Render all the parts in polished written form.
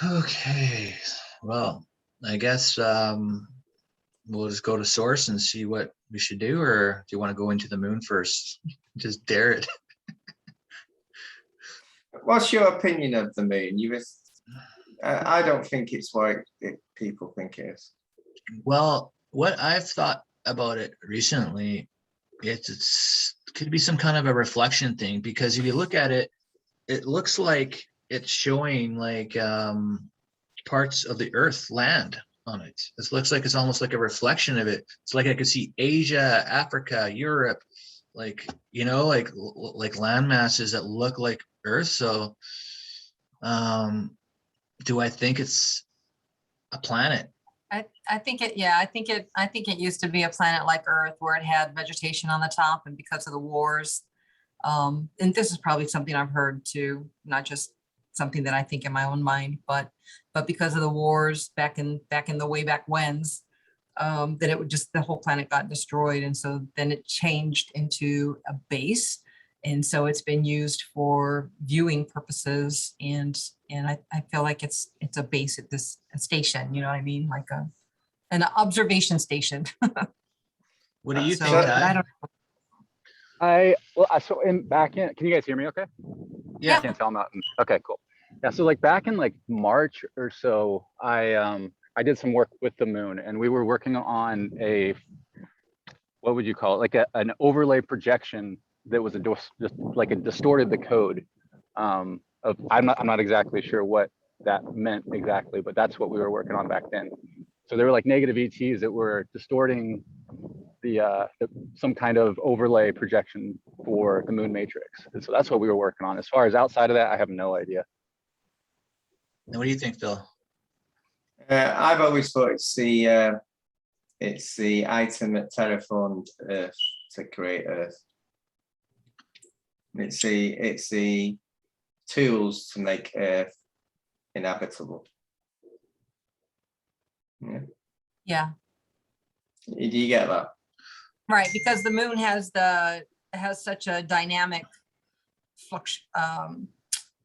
Okay, well, I guess we'll just go to source and see what we should do, or do you want to go into the moon first? Just dare it. What's your opinion of the moon? I don't think it's what people think it is. Well, what I've thought about it recently, it could be some kind of a reflection thing, because if you look at it, it looks like it's showing like parts of the earth land on it. It looks like it's almost like a reflection of it. It's like I could see Asia, Africa, Europe, like, you know, like land masses that look like earth. So do I think it's a planet? I think it used to be a planet like Earth, where it had vegetation on the top, and because of the wars, and this is probably something I've heard too, not just something that I think in my own mind, but because of the wars back in the way back whens, that it would just, the whole planet got destroyed, and so then it changed into a base, and so it's been used for viewing purposes, and I feel like it's a base at this station, you know what I mean, like an observation station. What do you think, So, Ty? So back in, can you guys hear me okay? Yeah. I can't tell, I'm out. Okay, cool. Yeah, so like back in like March or so, I did some work with the moon, and we were working on what would you call it? Like an overlay projection that was just like it distorted the code. I'm not exactly sure what that meant exactly, but that's what we were working on back then. So there were like negative ETs that were distorting some kind of overlay projection for the moon matrix. And so that's what we were working on. As far as outside of that, I have no idea. And what do you think, Phil? I've always thought it's the item that terraformed Earth to create Earth. It's the tools to make Earth inhabitable. Yeah. Yeah. Do you get that? Right, because the moon has such a dynamic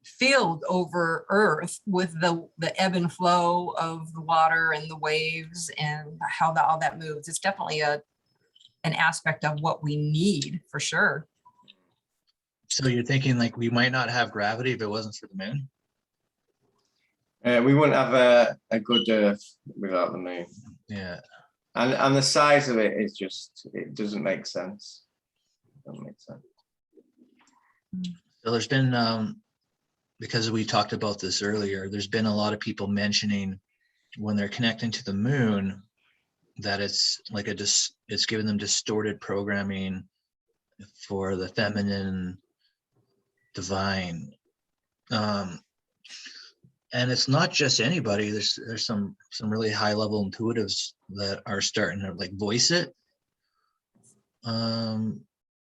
field over Earth, with the ebb and flow of the water and the waves and how all that moves. It's definitely an aspect of what we need, for sure. So you're thinking like we might not have gravity if it wasn't for the moon? We wouldn't have a good Earth without the moon. Yeah. And the size of it is just, it doesn't make sense. Doesn't make sense. So there's been, because we talked about this earlier, there's been a lot of people mentioning when they're connecting to the moon that it's like it's giving them distorted programming for the feminine divine. And it's not just anybody. There's some really high level intuitives that are starting to like voice it.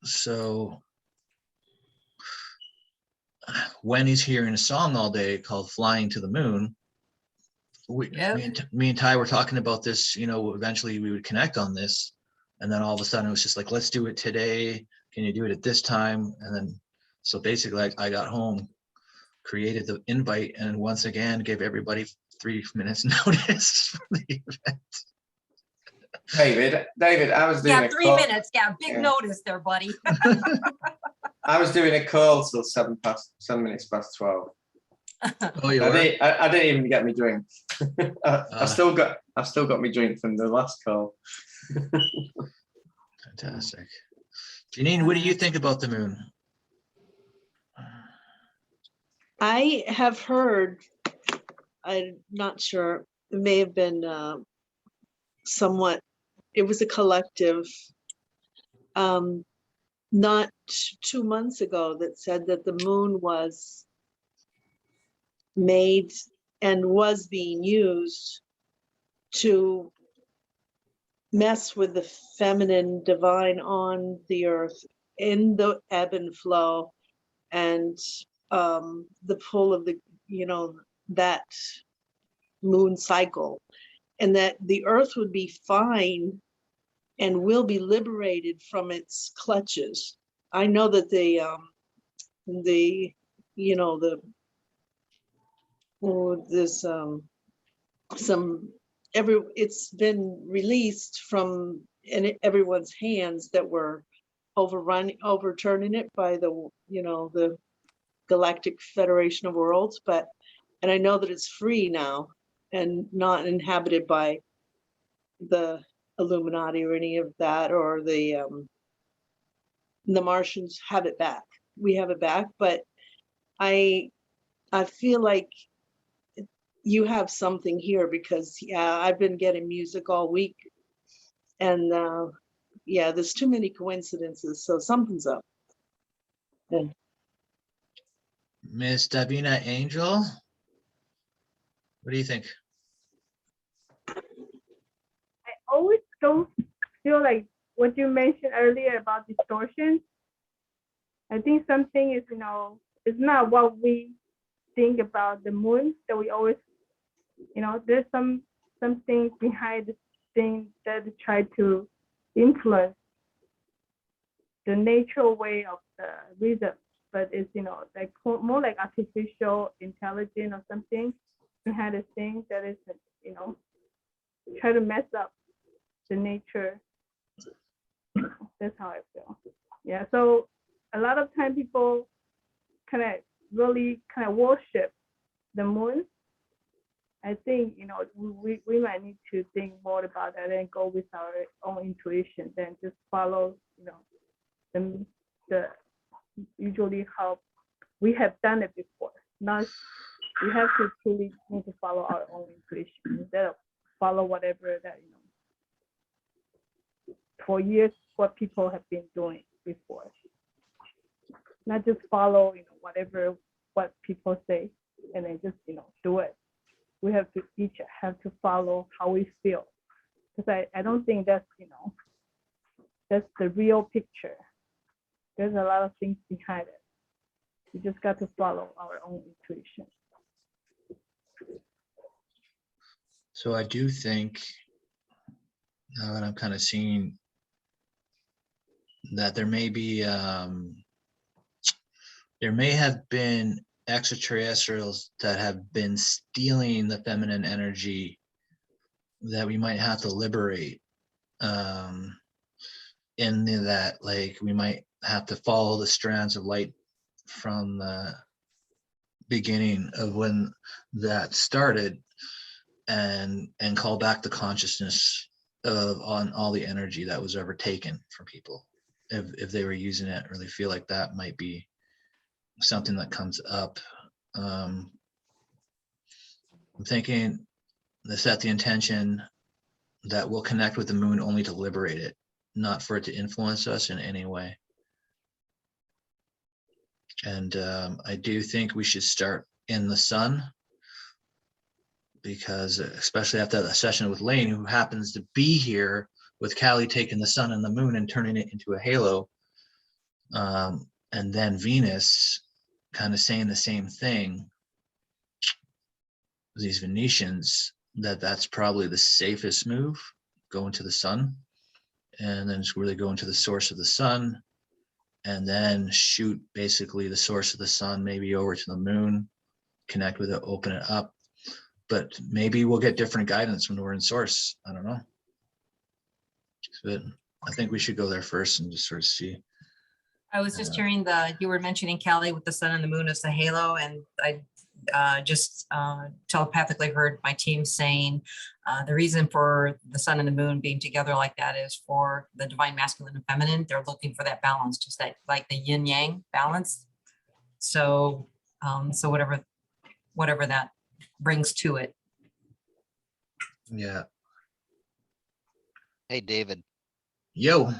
So when he's hearing a song all day called "Flying to the Moon," me and Ty were talking about this. You know, eventually we would connect on this, and then all of a sudden it was just like, let's do it today. Can you do it at this time? And then, so basically, I got home, created the invite, and once again gave everybody 3 minutes notice for the event. David, I was doing 3 minutes. Yeah, big notice there, buddy. I was doing a call till 7 minutes past 12. Oh, you were? I didn't even get me drink. I've still got me drink from the last call. Fantastic. Janine, what do you think about the moon? I have heard, I'm not sure, it may have been somewhat, it was a collective, not 2 months ago, that said that the moon was made and was being used to mess with the feminine divine on the earth in the ebb and flow and the pull of the, that moon cycle, and that the earth would be fine and will be liberated from its clutches. I know that the, you know, the, oh, this, it's been released from everyone's hands that were overturning it by the, you know, the Galactic Federation of Worlds, and I know that it's free now and not inhabited by the Illuminati or any of that, or the Martians have it back. We have it back, but I feel like you have something here because I've been getting music all week, and yeah, there's too many coincidences, so something's up. Yeah. Miss Davina Angel, what do you think? I always don't feel like what you mentioned earlier about distortion. I think something is, you know, it's not what we think about the moon that we always, you know, there's something behind the thing that try to influence the natural way of the rhythm, but it's, you know, like more like artificial intelligence or something behind the thing that is, you know, try to mess up the nature. That's how I feel. Yeah, so a lot of time people kind of really kind of worship the moon. I think, you know, we might need to think more about that and go with our own intuition than just follow, you know, the usually how we have done it before. Not, we have to truly need to follow our own intuition instead of follow whatever that, you know, for years what people have been doing before. Not just follow, you know, what people say and then just, you know, do it. We have to each have to follow how we feel, because I don't think that's, you know, that's the real picture. There's a lot of things behind it. We just got to follow our own intuition. So I do think, now that I'm kind of seeing that there may be, there may have been extraterrestrials that have been stealing the feminine energy that we might have to liberate. In that, like, we might have to follow the strands of light from the beginning of when that started and call back the consciousness on all the energy that was ever taken from people, if they were using it. Really feel like that might be something that comes up. I'm thinking to set the intention that we'll connect with the moon only to liberate it, not for it to influence us in any way. And I do think we should start in the sun, because especially after that session with Lane, who happens to be here, with Callie taking the sun and the moon and turning it into a halo, and then Venus kind of saying the same thing, these Venetians, that's probably the safest move, go into the sun, and then just really go into the source of the sun, and then shoot basically the source of the sun maybe over to the moon, connect with it, open it up. But maybe we'll get different guidance when we're in source. I don't know. But I think we should go there first and just sort of see. I was just hearing you were mentioning Callie with the sun and the moon as the halo, and I just telepathically heard my team saying the reason for the sun and the moon being together like that is for the divine masculine and feminine. They're looking for that balance, just like the yin yang balance. So so whatever that brings to it. Yeah. Hey, David. Yo.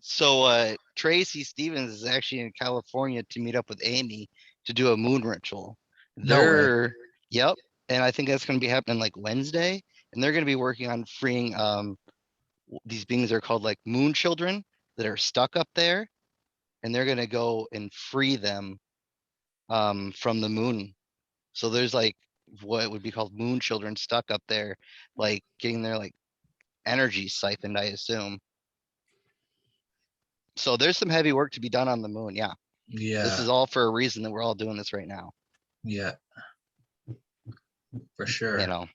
So Tracy Stevens is actually in California to meet up with Amy to do a moon ritual. No way. Yep. And I think that's going to be happening like Wednesday. And they're going to be working on freeing these beings are called like moon children that are stuck up there. And they're going to go and free them from the moon. So there's like what would be called moon children stuck up there, like getting their like energy siphoned, I assume. So there's some heavy work to be done on the moon. Yeah. This Yeah, is all for a reason that we're all doing this right now, yeah, for sure. you know?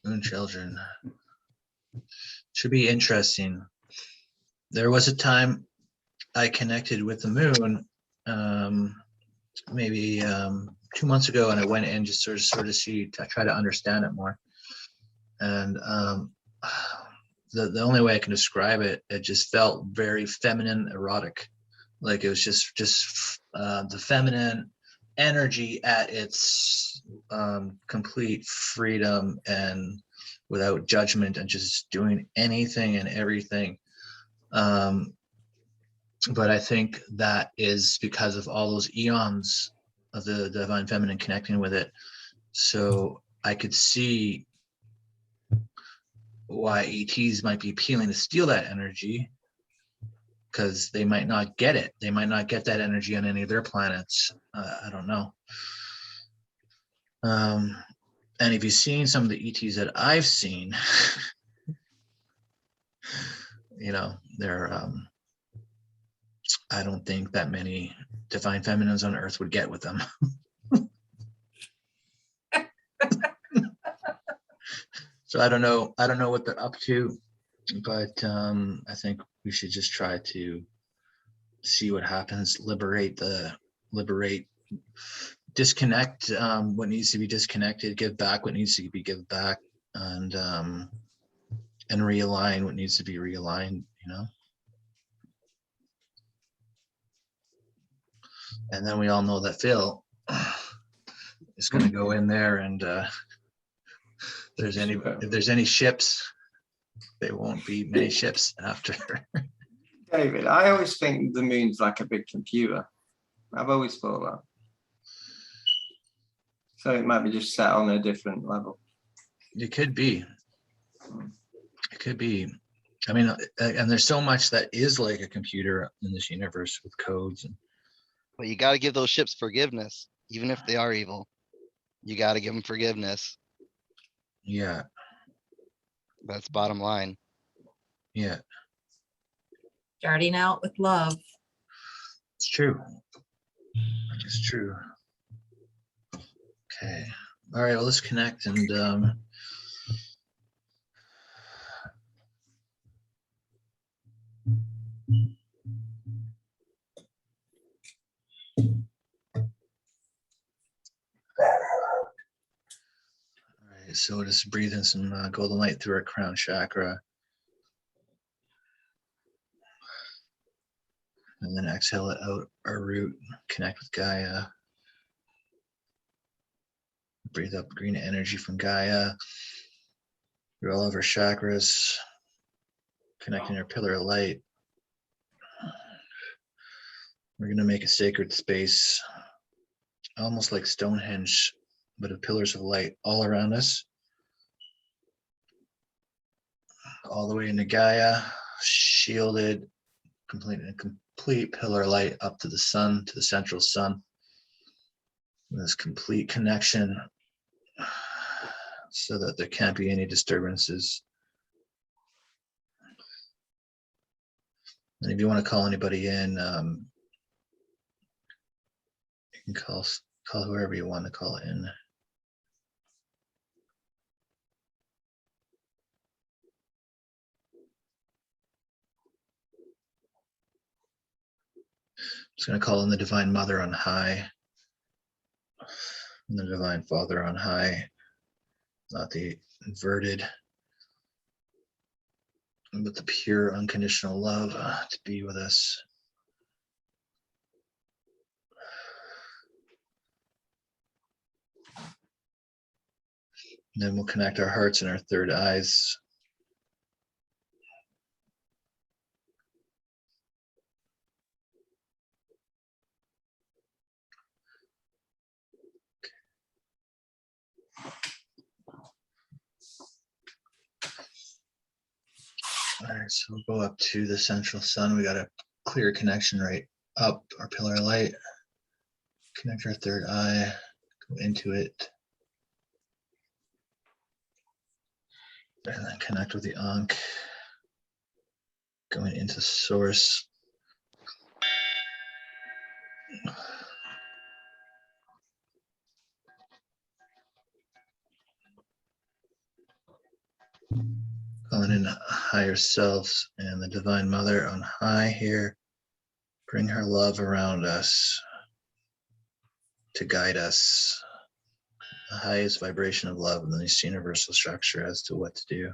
Moon children. Should be interesting. There was a time I connected with the moon, maybe 2 months ago, and I went in just sort of see, to try to understand it more. And the only way I can describe it, it just felt very feminine, erotic. Like it was just the feminine energy at its complete freedom and without judgment and just doing anything and everything. But I think that is because of all those eons of the divine feminine connecting with it. So I could see why ETs might be appealing to steal that energy, because they might not get it. They might not get that energy on any of their planets. I don't know. And if you've seen some of the ETs that I've seen, they're I don't think that many divine feminines on Earth would get with them. So I don't know what they're up to, but I think we should just try to see what happens. Disconnect what needs to be disconnected, give back what needs to be given back, and realign what needs to be realigned. And then we all know that Phil is going to go in there, and if there's any ships, there won't be many ships after. David, I always think the moon's like a big computer. I've always thought that. So it might be just set on a different level. It could be. It could be. I mean, and there's so much that is like a computer in this universe with codes. But you gotta give those ships forgiveness, even if they are evil. You gotta give them forgiveness. Yeah. That's bottom line. Yeah. Starting out with love. It's true. It's true. Okay. All right. Well, let's connect and all right. So just breathe in some golden light through our crown chakra. And then exhale it out our root, connect with Gaia. Breathe up green energy from Gaia through all of our chakras, connecting our pillar of light. We're going to make a sacred space, almost like Stonehenge, but of pillars of light all around us. All the way into Gaia, shielded, complete pillar light up to the sun, to the central sun. This complete connection so that there can't be any disturbances. And if you want to call anybody in, you can call whoever you want to call in. Just going to call in the Divine Mother on high, and the Divine Father on high, not the inverted, but the pure unconditional love to be with us. And then we'll connect our hearts and our third eyes. All right, so we'll go up to the central sun. We got a clear connection right up our pillar of light. Connect our third eye, go into it. And then connect with the Ankh, going into source. Calling in higher selves and the Divine Mother on high here. Bring her love around us to guide us. The highest vibration of love in this universal structure as to what to do.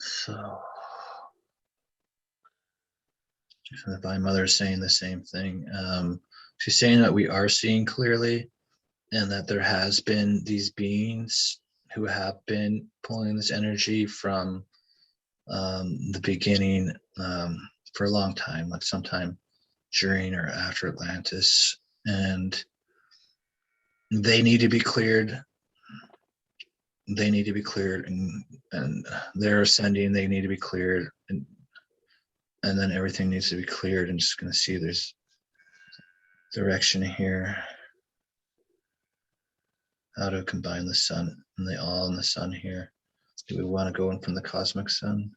So, the Divine Mother is saying the same thing. She's saying that we are seeing clearly, and that there has been these beings who have been pulling this energy from the beginning for a long time, like sometime during or after Atlantis, and they need to be cleared. They need to be cleared, and they're ascending. They need to be cleared, and then everything needs to be cleared. I'm just going to see there's direction here. How to combine the sun and the all in the sun here. Do we want to go in from the cosmic sun?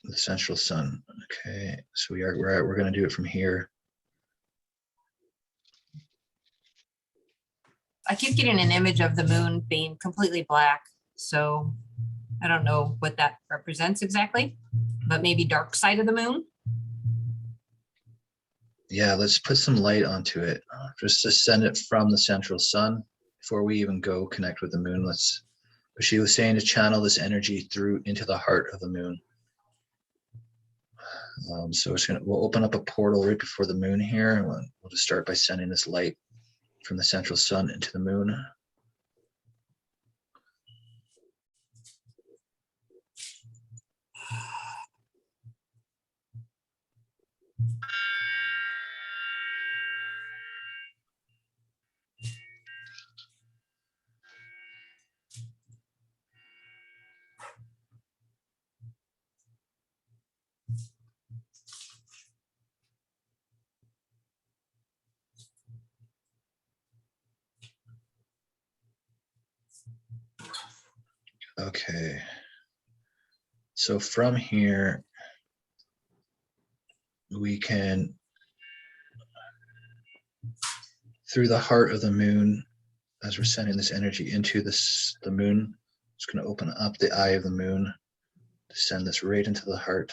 The central sun. Okay, so we're going to do it from here. I keep getting an image of the moon being completely black. So I don't know what that represents exactly, but maybe dark side of the moon. Yeah, let's put some light onto it. Just to send it from the central sun before we even go connect with the moon. She was saying to channel this energy through into the heart of the moon. So we'll open up a portal right before the moon here, and we'll just start by sending this light from the central sun into the moon. Okay. So from here, we can, through the heart of the moon, as we're sending this energy into the moon, it's going to open up the eye of the moon to send this right into the heart.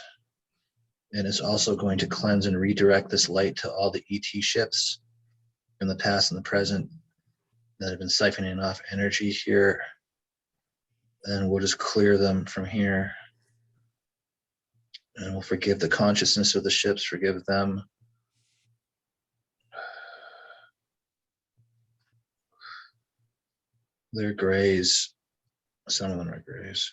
And it's also going to cleanse and redirect this light to all the ET ships in the past and the present that have been siphoning off energy here. And we'll just clear them from here. And we'll forgive the consciousness of the ships, forgive them. They're grays. Some of them are grays.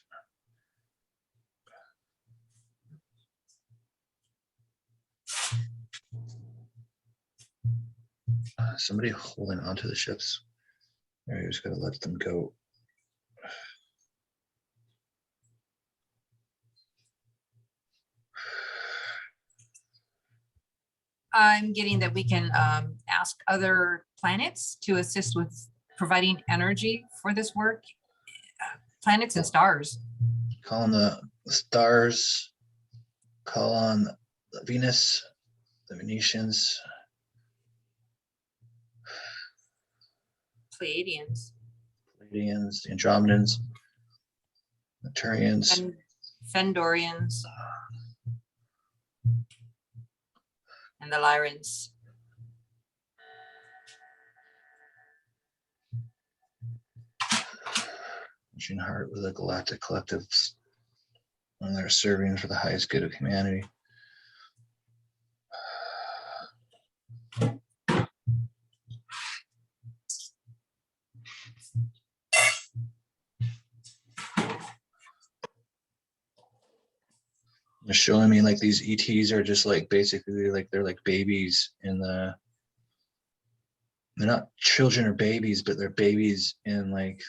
Somebody holding onto the ships. There, you just gotta let them go. I'm getting that we can ask other planets to assist with providing energy for this work. Planets and stars. Call on the stars. Call on the Venus, the Venetians. Pleiadians. Pleiadians, the Andromedans, the Turians. Fendorians. And the Lyrans. Machine Heart with the galactic collectives, and they're serving for the highest good of humanity. They're showing me like these ETs are just like basically like they're like babies in they're not children or babies, but they're babies in like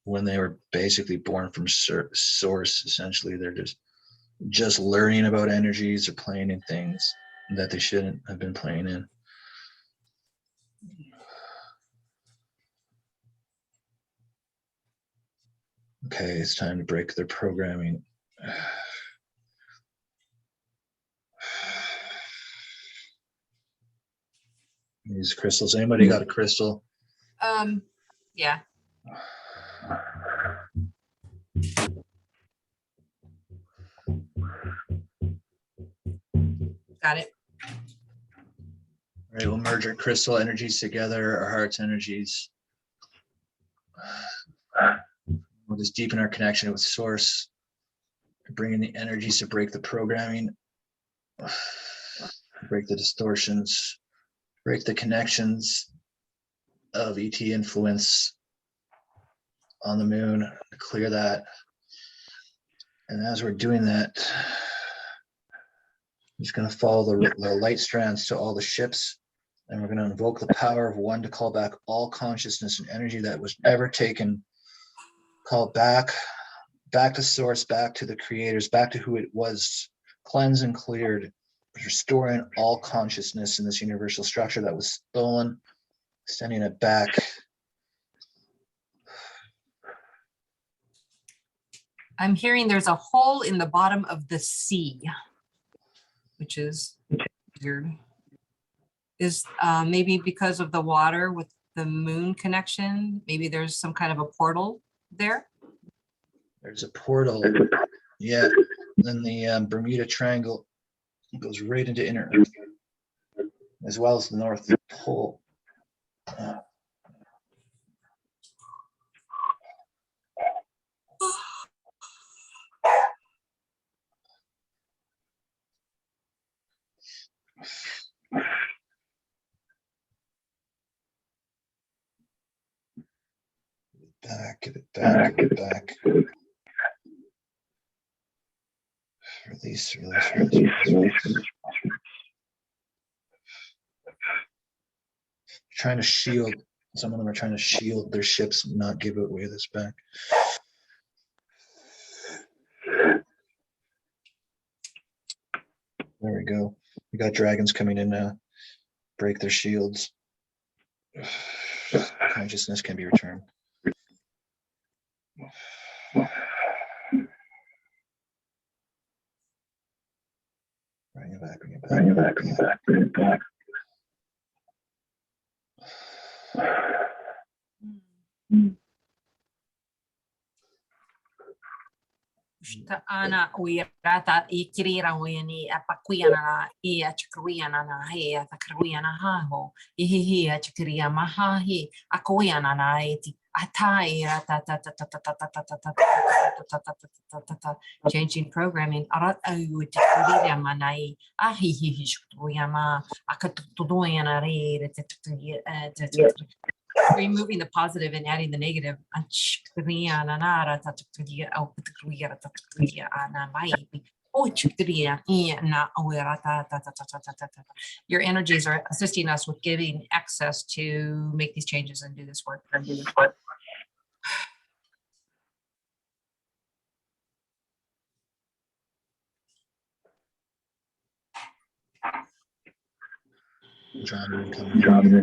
when they were basically born from source. Essentially, they're just learning about energies or playing in things that they shouldn't have been playing in. Okay, it's time to break their programming. Use crystals. Anybody got a crystal? Yeah. Got it. All right, we'll merge our crystal energies together, our heart's energies. We'll just deepen our connection with source, bring in the energies to break the programming, break the distortions, break the connections of ET influence on the moon, clear that. And as we're doing that, I'm just going to follow the light strands to all the ships, and we're going to invoke the power of one to call back all consciousness and energy that was ever taken. Call back to source, back to the creators, back to who it was, cleansed and cleared, restoring all consciousness in this universal structure that was stolen, sending it back. I'm hearing there's a hole in the bottom of the sea, which is weird. Is maybe because of the water with the moon connection, maybe there's some kind of a portal there? There's a portal. Yeah. Then the Bermuda Triangle goes right into inner Earth, as well as the North Pole. Give it back. Release. Trying to shield. Some of them are trying to shield their ships and not give away this back. There we go. We got dragons coming in now. Break their shields. Consciousness can be returned. Bring it back. Ana uirata ikirira wini apakuiana I achakriana na he atakriana haho ihi achakria mahahi akuiana na eti atai changing programming arat ayutikirira manai ahi shukuyama akatudoyana re removing the positive and adding the negative. Your energies are assisting us with giving access to make these changes and do this work. I'm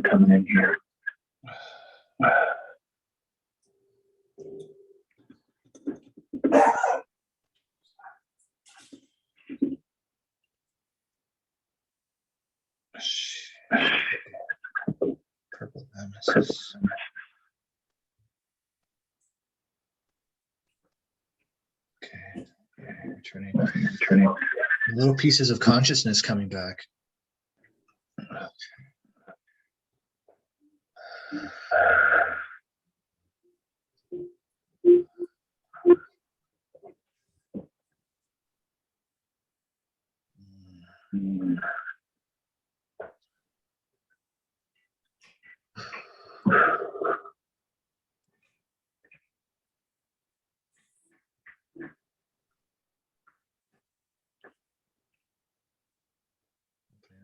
coming in here. Purple amethyst. Okay, returning. Little pieces of consciousness coming back. Opening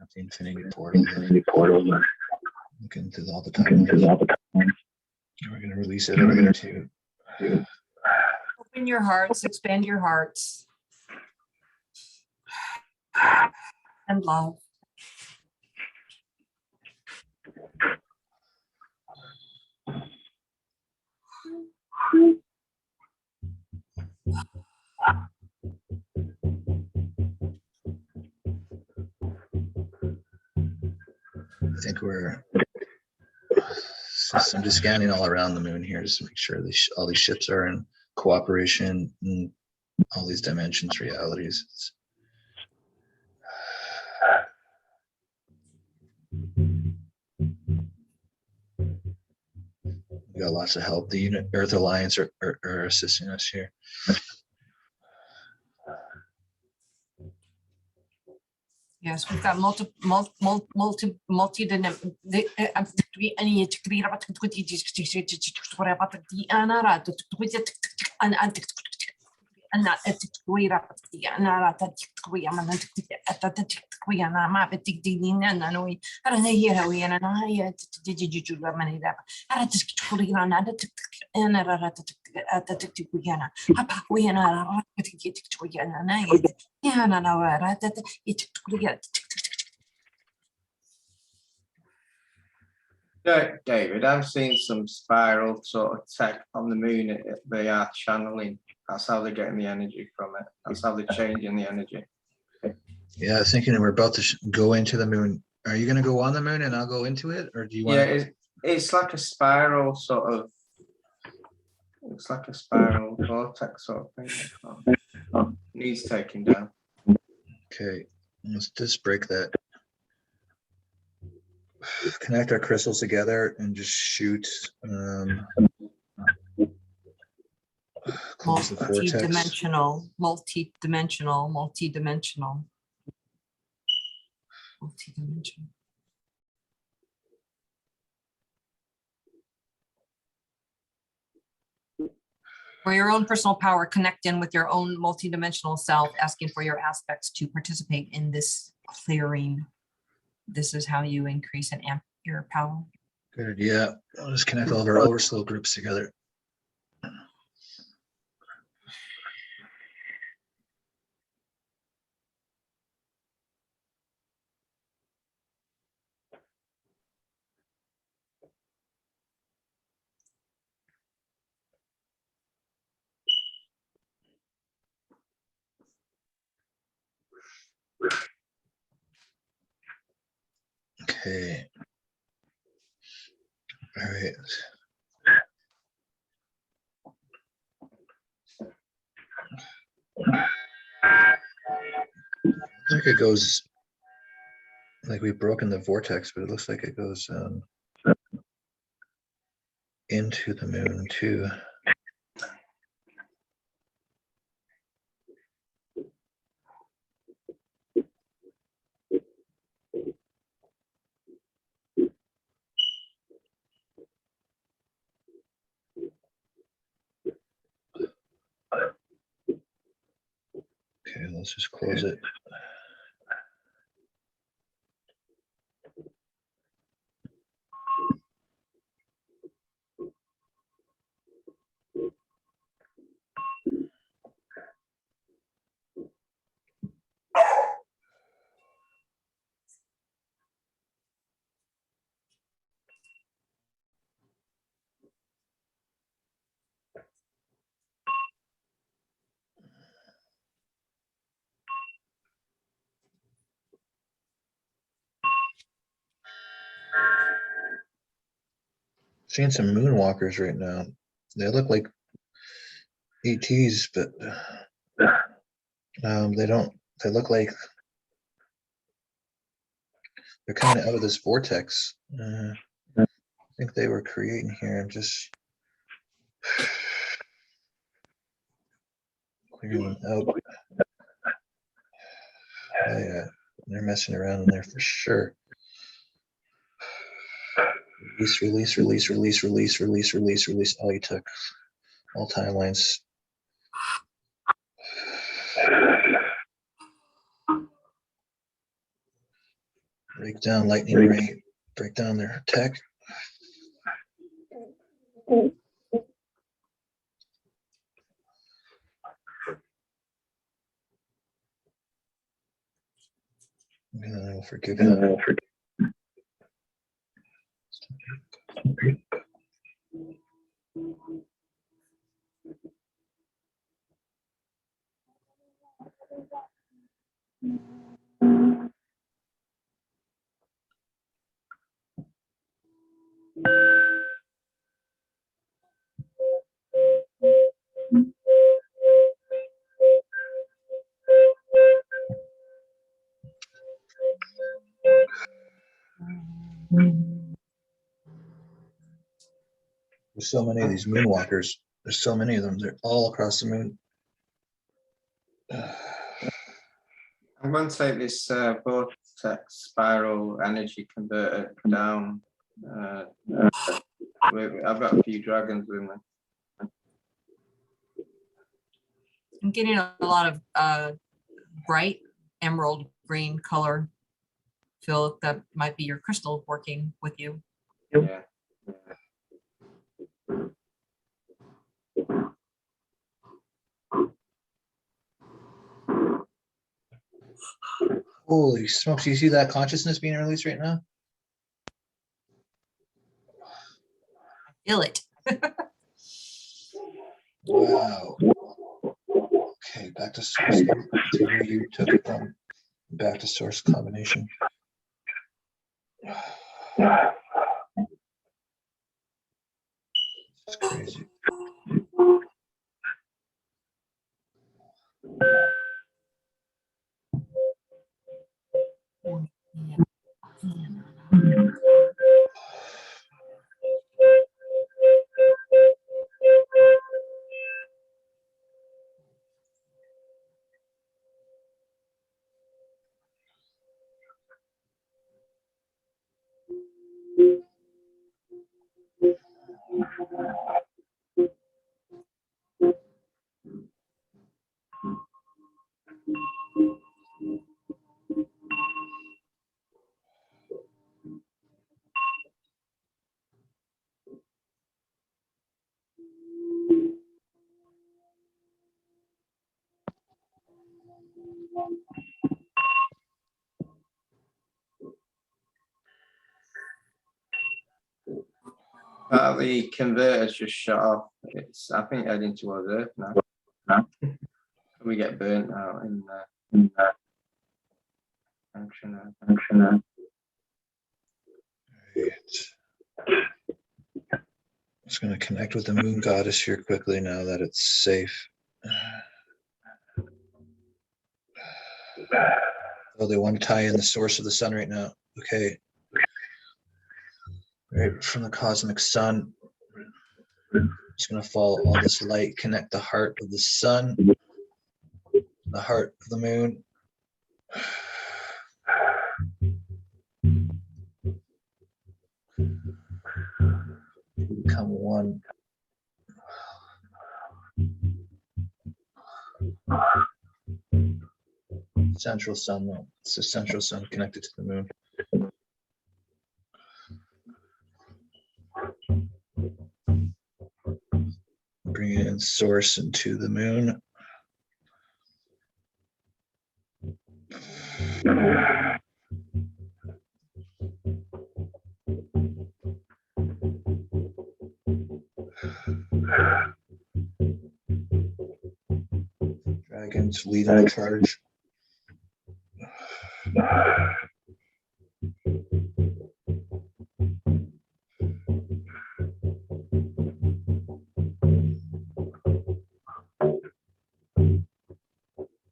up the infinity portal. Look into all the timelines. We're going to release it. We're going to Open your hearts, expand your hearts. And love. I think we're. I'm just scanning all around the moon here just to make sure all these ships are in cooperation in all these dimensions, realities. We got lots of help. The Earth Alliance are assisting us here. Yes, we've got David, I'm seeing some spiral sort of tech on the moon. They are channeling. That's how they're getting the energy from it. That's how they're changing the energy. Yeah, I was thinking we're about to go into the moon. Are you going to go on the moon and I'll go into it, or do you want? Yeah, it's like a spiral sort of. It's like a spiral vortex sort of thing. Needs taking down. Okay, let's just break that. Connect our crystals together and just shoot. Close the vortex. Multi-dimensional. For your own personal power, connect in with your own multidimensional self, asking for your aspects to participate in this clearing. This is how you increase and amp your power. Good idea. I'll just connect all of our oversoul groups together. Okay. All right. I think it goes like we've broken the vortex, but it looks like it goes into the moon too. Okay, let's just close it. Seeing some moonwalkers right now. They look like ETs, but they don't. They look like they're coming out of this vortex. I think they were creating here. I'm just clearing them out. Yeah, they're messing around in there for sure. Release. Oh, you took all timelines. Break down lightning ray. break down their tech. And then I will forgive him. There's so many of these moonwalkers. There's so many of them. They're all across the moon. I'm going to take this vortex spiral energy converter down. I've got a few dragons with me. I'm getting a lot of bright emerald green color. Feel that might be your crystal working with you. Yeah. Holy smokes, you see that consciousness being released right now? Feel it. Wow. Okay, back to source. To where you took it from. Back to source combination. It's crazy. The converter's just shut off. It's, I think, heading towards Earth now. We get burnt out in function. Right. Just going to connect with the moon goddess here quickly now that it's safe. Oh, they want to tie in the source of the sun right now. Okay. Right from the cosmic sun. It's going to follow all this light, connect the heart of the sun, the heart of the moon. Become one. Central sun, though. It's the central sun connected to the moon. Bring in source into the moon. Dragons leading the charge.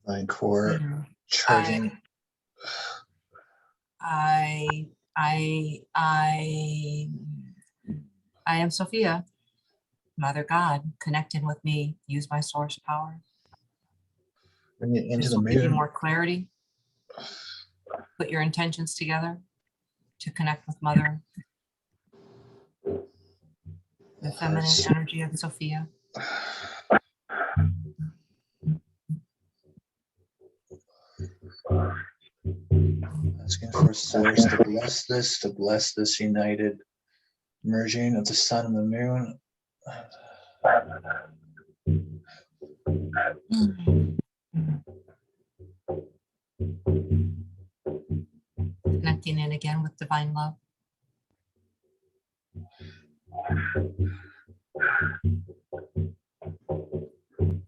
Line core charging. I am Sophia, Mother God, connected with me. Use my source power. Bring it into This the will give you moon. more clarity. Put your intentions together to connect with Mother. The feminine energy of Sophia. Asking for source to bless this united merging of the sun and the moon. Connecting in again with divine love.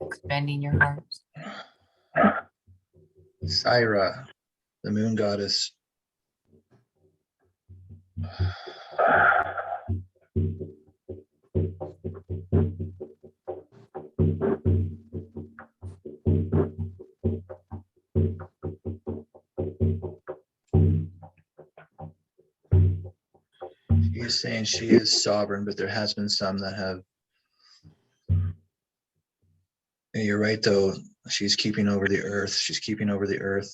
Expanding your heart. Syra, the moon goddess. She is saying she is sovereign, but there has been some that have. And you're right, though. She's keeping over the earth. She's keeping over the earth.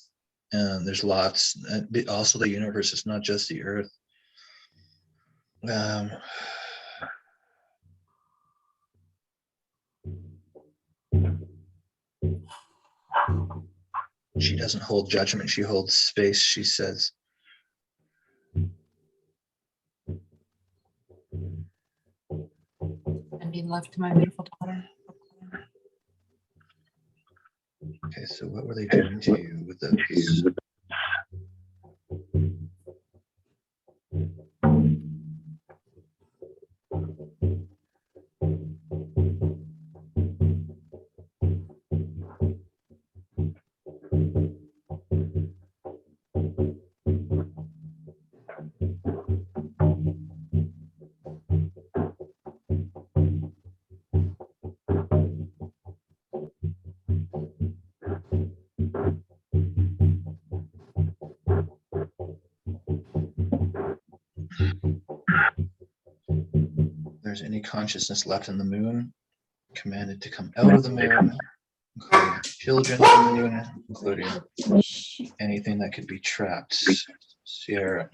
And there's lots. And also the universe. It's not just the earth. She doesn't hold judgment. She holds space, she says. And being love to my beautiful daughter. Okay, so what were they doing to you with those? There's any consciousness left in the moon, commanded to come out of the moon, including children of the moon, including anything that could be trapped. Syra.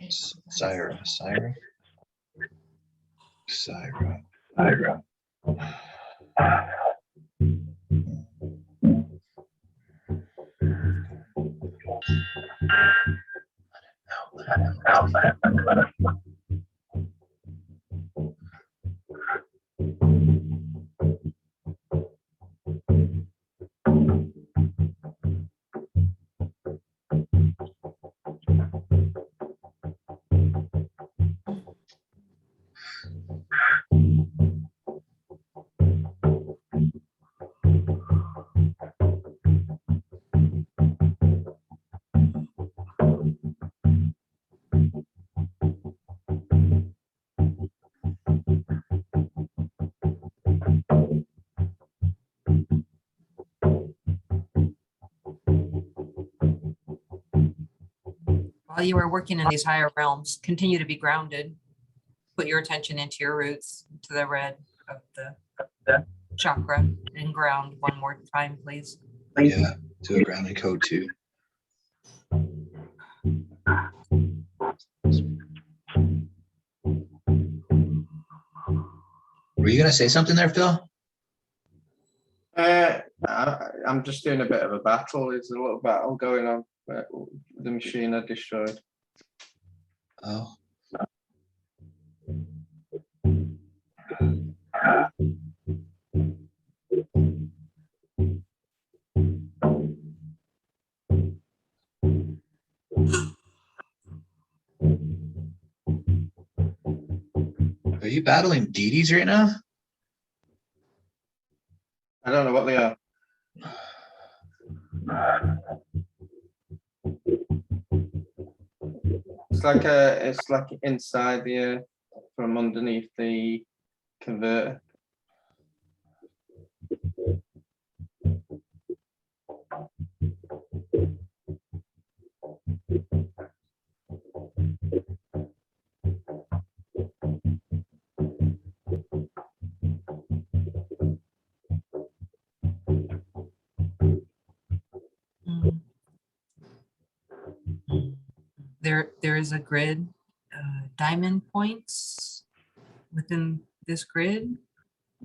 While you are working in these higher realms, continue to be grounded. Put your attention into your roots, to the red of the chakra, and ground one more time, please. Yeah, do a grounding code too. Were you gonna say something there, Phil? I'm just doing a bit of a battle. There's a little battle going on. The machine I destroyed. Oh. Are you battling deities right now? I don't know what they are. It's like inside the earth from underneath the converter. There is a grid. Diamond points within this grid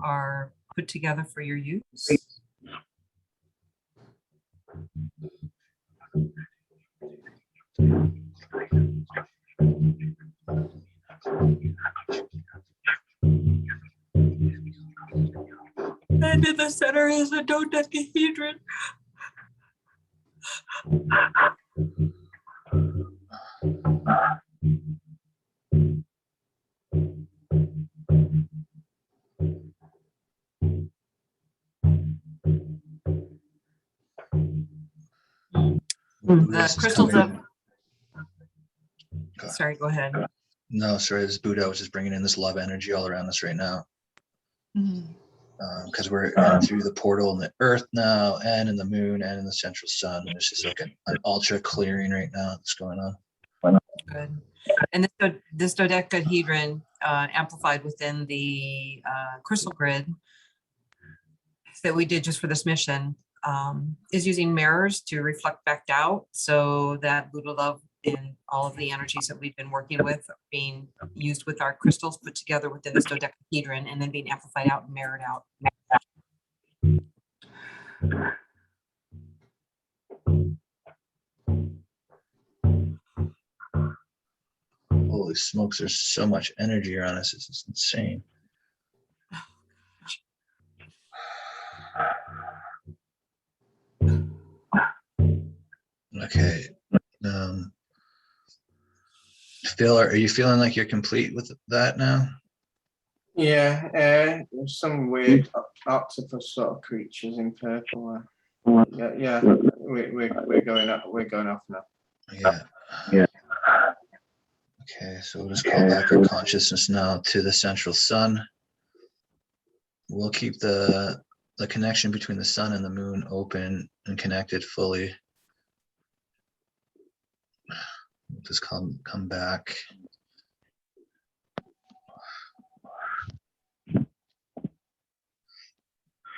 are put together for your use. And in the center is a dodecahedron. The crystals of, sorry, go ahead. No, sorry, this Buddha was just bringing in this love energy all around us right now. Because we're in through the portal in the earth now, and in the moon, and in the central sun. And it's just like an ultra clearing right now that's going on. Good. And this dodecahedron amplified within the crystal grid that we did just for this mission is using mirrors to reflect back out, so that Buddha love and all of the energies that we've been working with are being used with our crystals put together within this dodecahedron and then being amplified out and mirrored out. Holy smokes, there's so much energy around us. It's just insane. Okay. Phil, are you feeling like you're complete with that now? Yeah, there's some weird octopus sort of creatures in purple. Yeah, we're going up. We're going off now. Yeah. Okay, so we'll just call back our consciousness now to the central sun. We'll keep the connection between the sun and the moon open and connected fully. We'll just come back.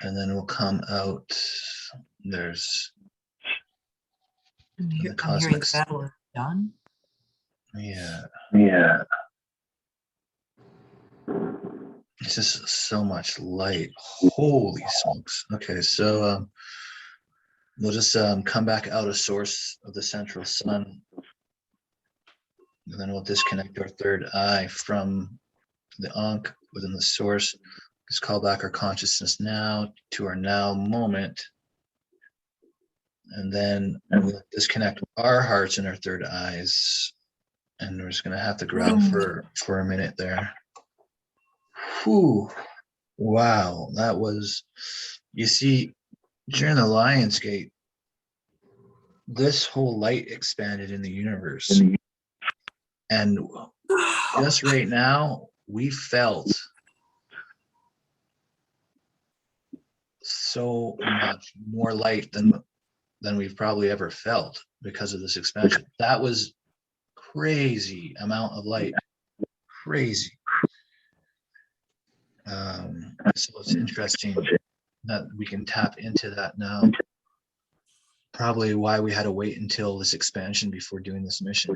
And then we'll come out. There's I'm the hearing cosmic. battle is done. Yeah. It's just so much light. Holy smokes. Okay, so we'll just come back out of source of the central sun. And then we'll disconnect our third eye from the Ankh within the source. Just call back our consciousness now to our now moment. And then we'll disconnect our hearts and our third eyes. And we're just gonna have to ground for a minute there. Whew. Wow, that was, you see, during the Lion's Gate, this whole light expanded in the universe. And just right now, we felt so much more light than we've probably ever felt because of this expansion. That was crazy amount of light. Crazy. So it's interesting that we can tap into that now. Probably why we had to wait until this expansion before doing this mission.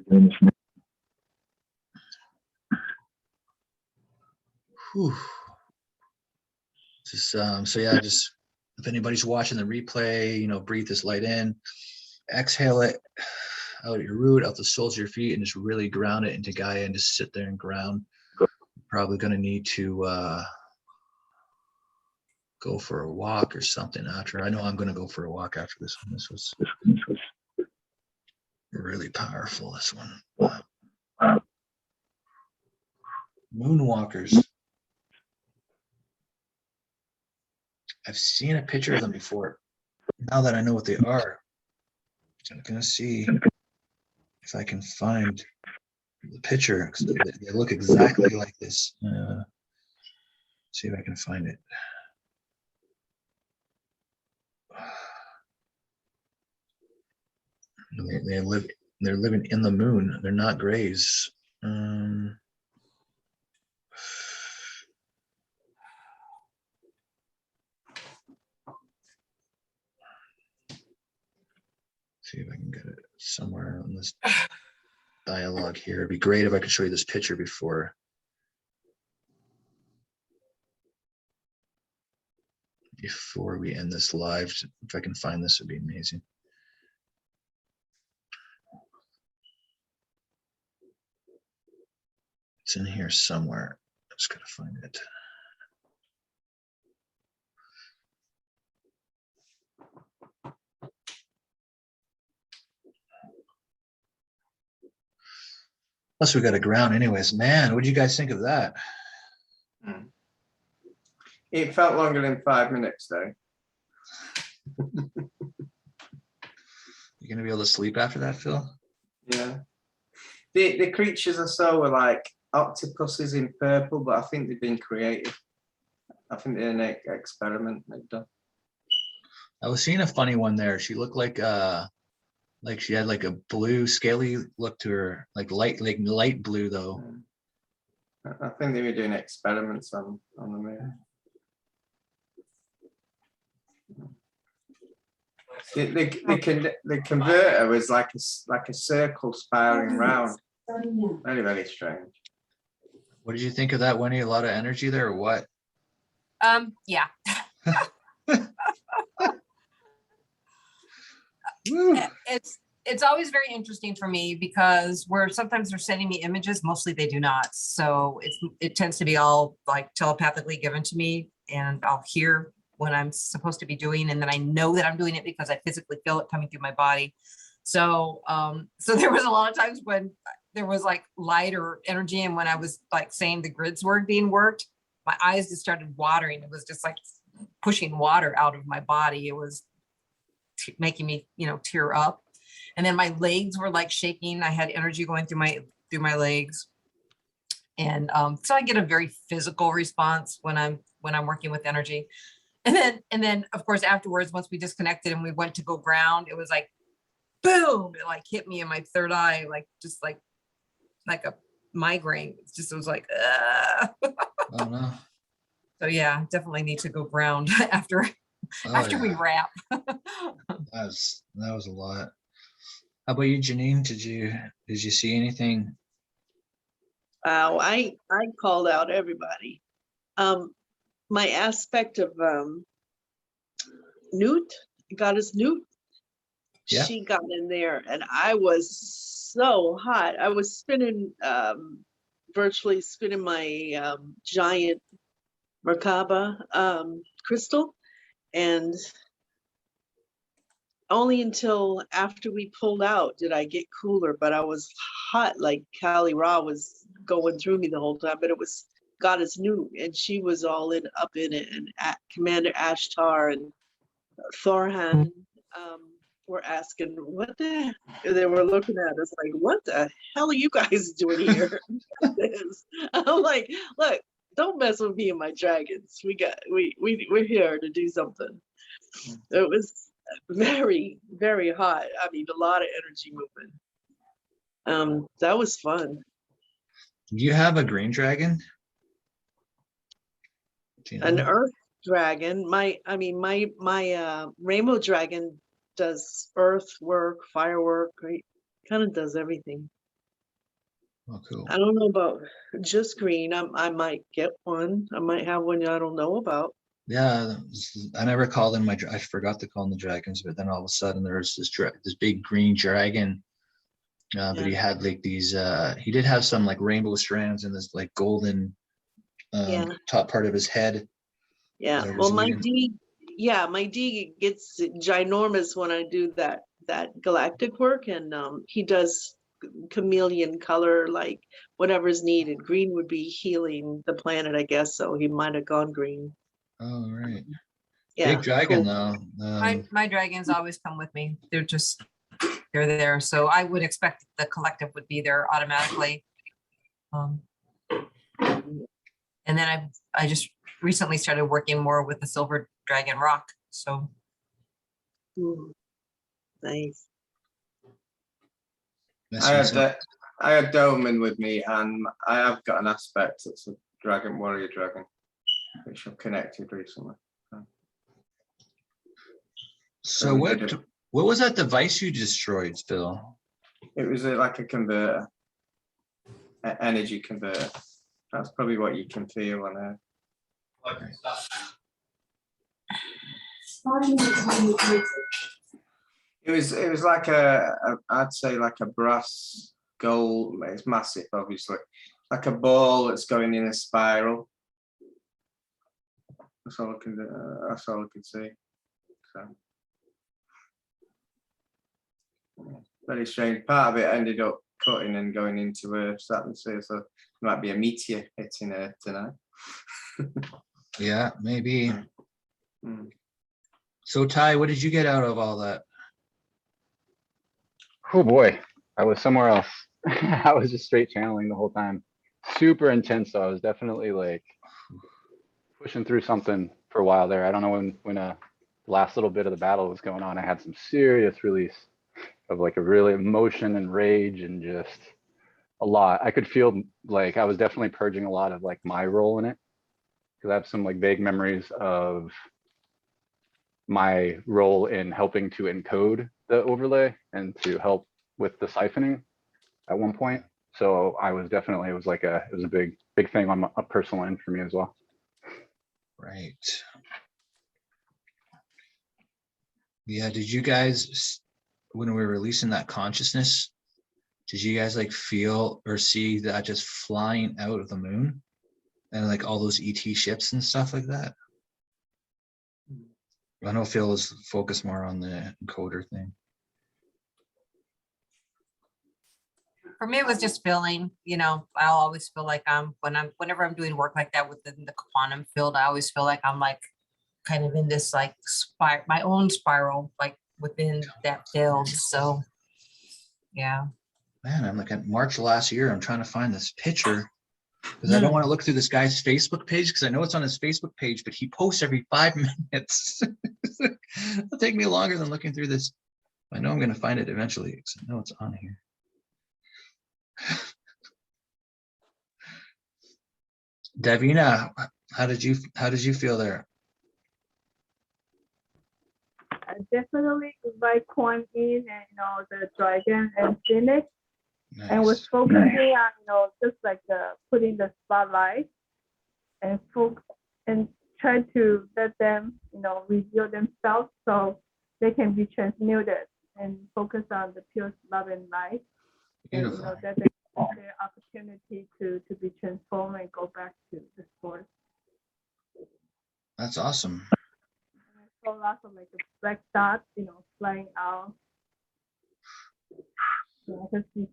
Whew. Just so yeah, just if anybody's watching the replay, breathe this light in, exhale it out at your root, out the soles of your feet, and just really ground it into Gaia and just sit there and ground. Probably going to need to go for a walk or something after. I know I'm going to go for a walk after this one. This was really powerful, this one. Wow. Moonwalkers. I've seen a picture of them before. Now that I know what they are, I'm going to see if I can find the picture, because they look exactly like this. See if I can find it. They're living in the moon. They're not grays. See if I can get it somewhere on this dialogue here. It'd be great if I could show you this picture before we end this live. If I can find this, it'd be amazing. It's in here somewhere. I'm just gonna find it. Plus, we got a ground, anyways. Man, what do you guys think of that? It felt longer than 5 minutes though. You gonna be able to sleep after that, Phil? Yeah. The creatures I saw were like octopuses in purple, but I think they've been creative. I think they're an experiment they've done. I was seeing a funny one there. She looked like she had like a blue scaly look to her, like light blue though. I think they were doing experiments on the moon. The converter was like a circle spiraling round. Very, very strange. What did you think of that, Winnie? A lot of energy there or what? Yeah. Woo. It's always very interesting for me because sometimes they're sending me images, mostly they do not. So it tends to be all like telepathically given to me, and I'll hear when I'm supposed to be doing, and then I know that I'm doing it because I physically feel it coming through my body. So so there was a lot of times when there was like light or energy, and when I was like saying the grids were being worked, my eyes just started watering. It was just like pushing water out of my body. It was making me, tear up. And then my legs were like shaking. I had energy going through my legs. And so I get a very physical response when I'm working with energy. And then of course afterwards, once we disconnected and we went to go ground, it was like boom, it like hit me in my third eye, like just like a migraine. It was like Oh no. So yeah, definitely need to go ground after we wrap. That was a lot. How about you, Janine? Did you see anything? I called out everybody. My aspect of Newt, goddess Newt, Yeah. she got in there, and I was so hot. I was spinning, virtually spinning my giant Merkaba crystal, and only until after we pulled out did I get cooler, but I was hot, like Kali Ra was going through me the whole time, but it was Goddess Newt, and she was all up in it, and Commander Ashtar and Thorhan were asking, what the heck? They were looking at us like, what the hell are you guys doing here? I'm like, look, don't mess with me and my dragons. We're here to do something. It was very, very hot. I mean, a lot of energy movement. That was fun. Do you have a green dragon? An earth dragon. My rainbow dragon does earth work, firework, right? Kind of does everything. Oh, cool. I don't know about just green. I might get one. I might have one I don't know about. Yeah, I never called in I forgot to call in the dragons, but then all of a sudden there was this big green dragon. But he had like these, he did have some like rainbow strands in this like golden top part of his head. Yeah, well, my D gets ginormous when I do that galactic work, and he does chameleon color, like whatever's needed. Green would be healing the planet, I guess, so he might have gone green. Oh, right. Yeah, big dragon cool. though. My dragons always come with me. They're there. So I would expect the collective would be there automatically. And then I just recently started working more with the silver dragon rock. So Nice. I had Doman with me, and I have got an aspect that's a dragon warrior dragon, which I've connected recently. So what was that device you destroyed, Phil? It was like a converter, an energy converter. That's probably what you can feel on there. It was like I'd say like a brass gold. It's massive, obviously, like a ball that's going in a spiral. That's all I can do. That's all I can see. So, very strange. Part of it ended up cutting and going into Earth's atmosphere, so there might be a meteor hitting Earth tonight. Yeah, maybe. Mm. So Ty, what did you get out of all that? Oh boy, I was somewhere else. I was just straight channeling the whole time. Super intense. So I was definitely like pushing through something for a while there. I don't know when the last little bit of the battle was going on. I had some serious release of like a really emotion and rage and just a lot. I could feel like I was definitely purging a lot of like my role in it, because I have some like vague memories of my role in helping to encode the overlay and to help with the siphoning at one point. So I was definitely, it was a big thing on a personal end for me as well. Right. Yeah, did you guys, when we were releasing that consciousness, did you guys like feel or see that just flying out of the moon and like all those ET ships and stuff like that? I know Phil was focused more on the encoder thing. For me, it was just feeling, you know, I'll always feel like whenever I'm doing work like that within the quantum field, I always feel like I'm like kind of in this like my own spiral, like within that field. So yeah. Man, I'm like at March last year, I'm trying to find this picture because I don't want to look through this guy's Facebook page because I know it's on his Facebook page, but he posts every 5 minutes. It'll take me longer than looking through this. I know I'm going to find it eventually because I know it's on here. Davina, how did you feel there? I definitely invite Quan in and the dragon and Phoenix, and was focusing on just like putting the spotlight and try to let them reveal themselves so they can be transmuted and focus on the pure love and light. Beautiful. And that they have their opportunity to be transformed and go back to the source. That's awesome. And I saw lots of like the black dots, flying out. This is,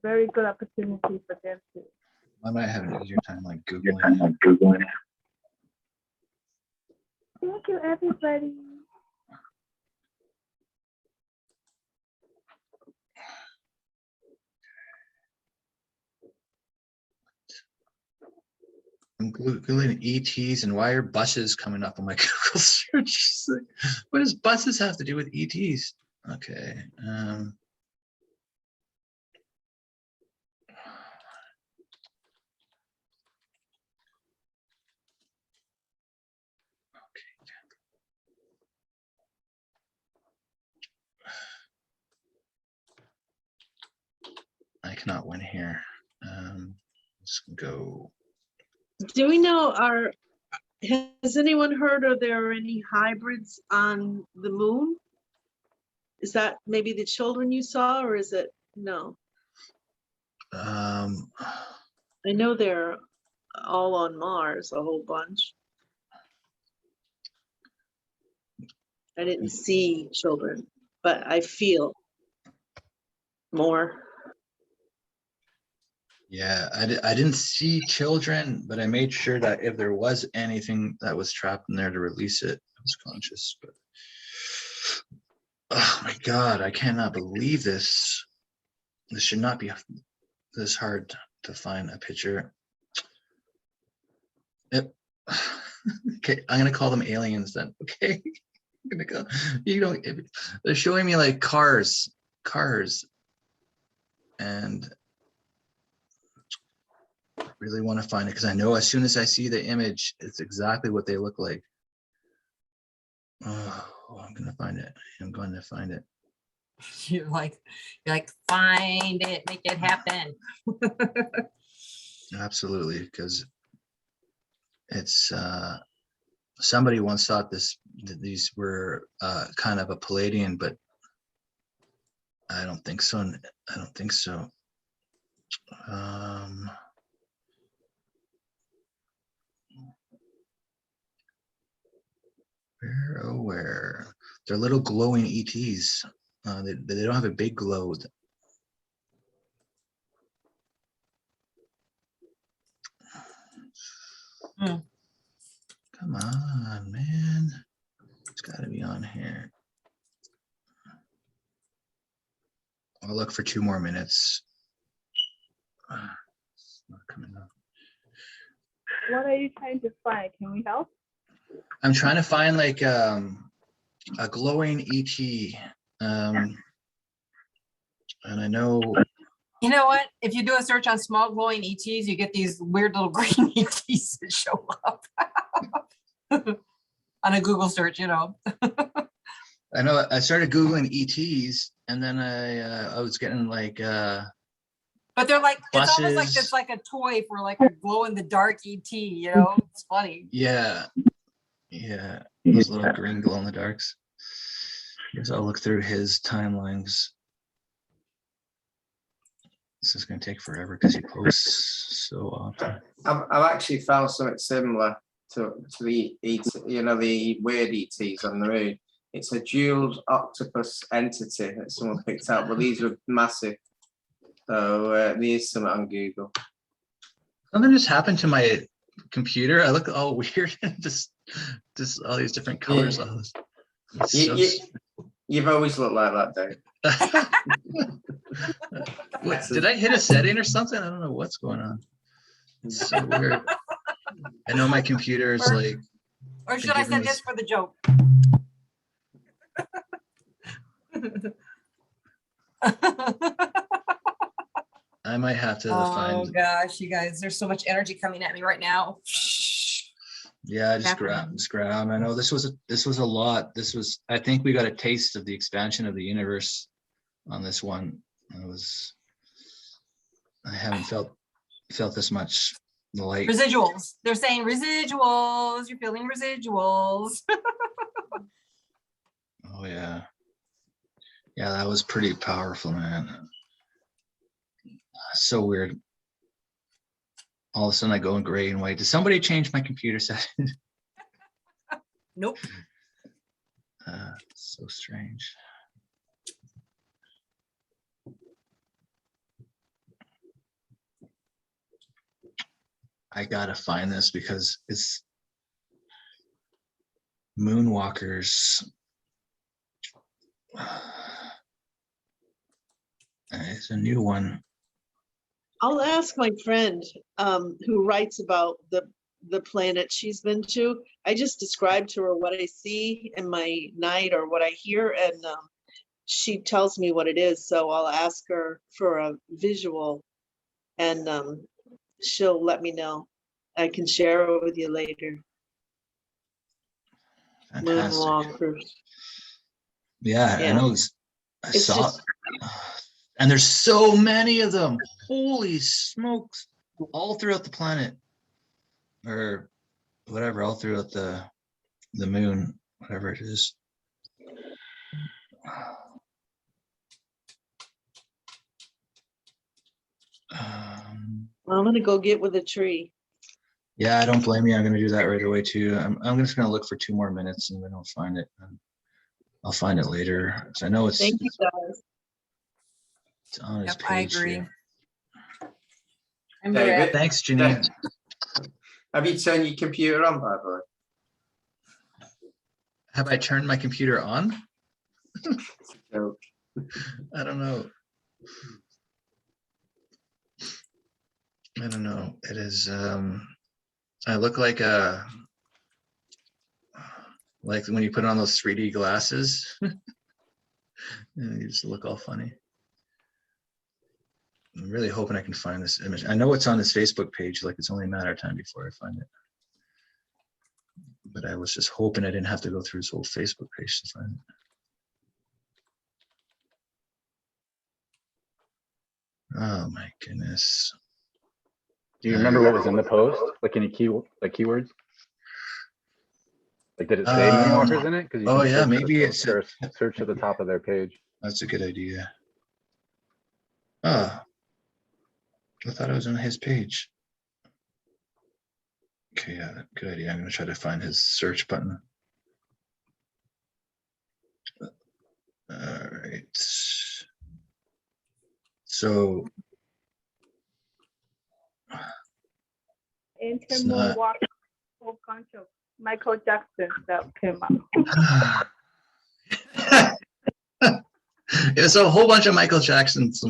very good opportunity for them to. I might have an easier time like Googling. Thank you, everybody. I'm Googling ETs and why are buses coming up on my Google search? What does buses have to do with ETs? Okay. I cannot win here. Let's go. Do we know, has anyone heard, are there any hybrids on the moon? Is that maybe the children you saw, or is it, no? I know they're all on Mars, a whole bunch. I didn't see children, but I feel more. Yeah, I didn't see children, but I made sure that if there was anything that was trapped in there to release it, I was conscious. But oh my God, I cannot believe this. This should not be this hard to find a picture. Yep. Okay, I'm gonna call them aliens then. Okay, I'm gonna go. They're showing me like cars, and really want to find it because I know as soon as I see the image, it's exactly what they look like. Oh, I'm gonna find it. I'm going to find it. You're like, find it, make it happen. Absolutely, because it's somebody once thought that these were kind of a Palladian, but I don't think so. I don't think so. Where, oh, where? They're little glowing ETs. They don't have a big glow. Hmm. Come on, man. It's got to be on here. I'll look for 2 more minutes. It's not coming up. What are you trying to find? Can we help? I'm trying to find like a glowing ET. And I know, You know what? If you do a search on small glowing ETs, you get these weird little green ETs that show up on a Google search, you know. I know I started Googling ETs and then I was getting like, But they're like, it's almost like buses. it's like a toy for like a glow in the dark ET, you know? It's funny. yeah, those little green glow in the darks. Guess I'll look through his timelines. This is going to take forever because he posts so often. I've actually found something similar to the ET, you know, the weird ETs on the moon. It's a jeweled octopus entity that someone picked out, but these were massive. So there's something on Google. Something just happened to my computer. I look all weird and just all these different colors. Yeah. You've always looked like that, Dave. What, did I hit a setting or something? I don't know what's going on. It's so weird. I know my computer is like. Or should I say this for the joke? I might have to Oh find. gosh, you guys, there's so much energy coming at me right now. Yeah, just Happening. grab. I know this was a lot. I think we got a taste of the expansion of the universe on this one. I haven't felt this much light. Residuals. They're saying residuals. You're feeling residuals. Oh yeah. Yeah, that was pretty powerful, man. So weird. All of a sudden I go in gray and white. Did somebody change my computer settings? Nope. So strange. I gotta find this because it's Moonwalkers. It's a new one. I'll ask my friend who writes about the planet she's been to. I just described to her what I see in my night or what I hear, and she tells me what it is. So I'll ask her for a visual, and she'll let me know. I can share it with you later. Fantastic. Moonwalkers. Yeah, I Yeah. know. I It's saw, just- and there's so many of them. Holy smokes! All throughout the planet, or whatever, all throughout the moon, whatever it is. I'm gonna go get with a tree. Yeah, I don't blame you. I'm gonna do that right away too. I'm just gonna look for 2 more minutes, and then I'll find it. I'll find it later. So I know it's Thank you, guys. on his Yep, I page agree. here. I'm David, Brett. Thanks, Janine. Have you turned your computer on, by the way? Have I turned my computer on? No. I don't know. I don't know. It is. I look like when you put on those 3D glasses. You just look all funny. I'm really hoping I can find this image. I know it's on his Facebook page. Like, it's only a matter of time before I find it. But I was just hoping I didn't have to go through his whole Facebook page to find it. Oh my goodness. Do you remember what was in the post? Like any keywords? Like, did it say Moonwalkers in it? Because oh yeah, maybe it's search at the top of their page. That's a good idea. Oh, I thought it was on his page. Okay, yeah, good idea. I'm gonna try to find his search button. right. So it's not. Intermoonwalk, whole bunch of Michael Jackson that came out. It's a whole bunch of Michael Jacksons.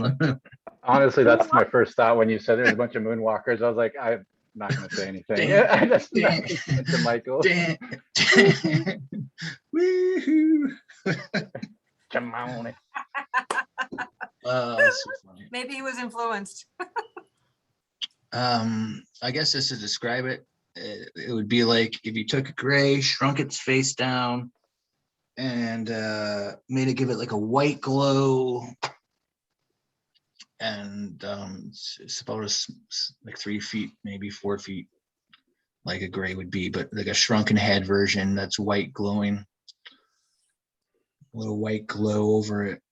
Honestly, that's my first thought when you said there's a bunch of moonwalkers. I was like, I'm not gonna say anything. Dang, I just dang, to Michael. dang, dang. Woohoo. Jamone. That's so funny. Maybe he was influenced. I guess just to describe it, it would be like if you took a gray, shrunk its face down, and made it give it like a white glow, and it's about like 3 feet, maybe 4 feet, like a gray would be, but like a shrunken head version that's white glowing, a little white glow over it.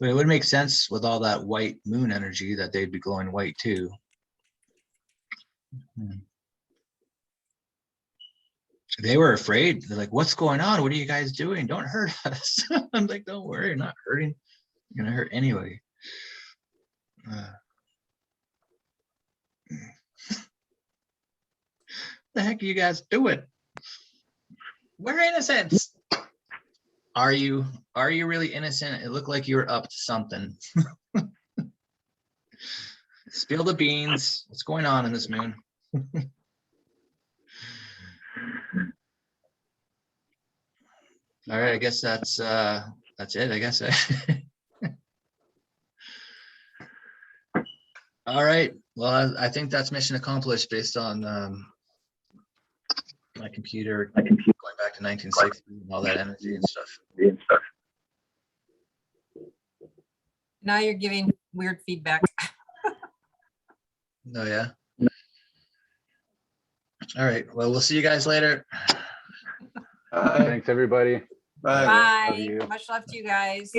But it would make sense with all that white moon energy that they'd be glowing white too. They were afraid. They're like, what's going on? What are you guys doing? Don't hurt us. I'm like, don't worry, you're not hurting. You're gonna hurt anyway. The heck are you guys doing? We're innocent. Are you really innocent? It looked like you were up to something. Spill the beans. What's going on in this moon? All right, I guess that's it, I guess. All right, well, I think that's mission accomplished based on my computer going back to 1960 and all that energy and stuff. Now you're giving weird feedback. Oh yeah. All right, well, we'll see you guys later. Bye. Thanks, everybody. Bye. Love Bye. you. Much love to you guys.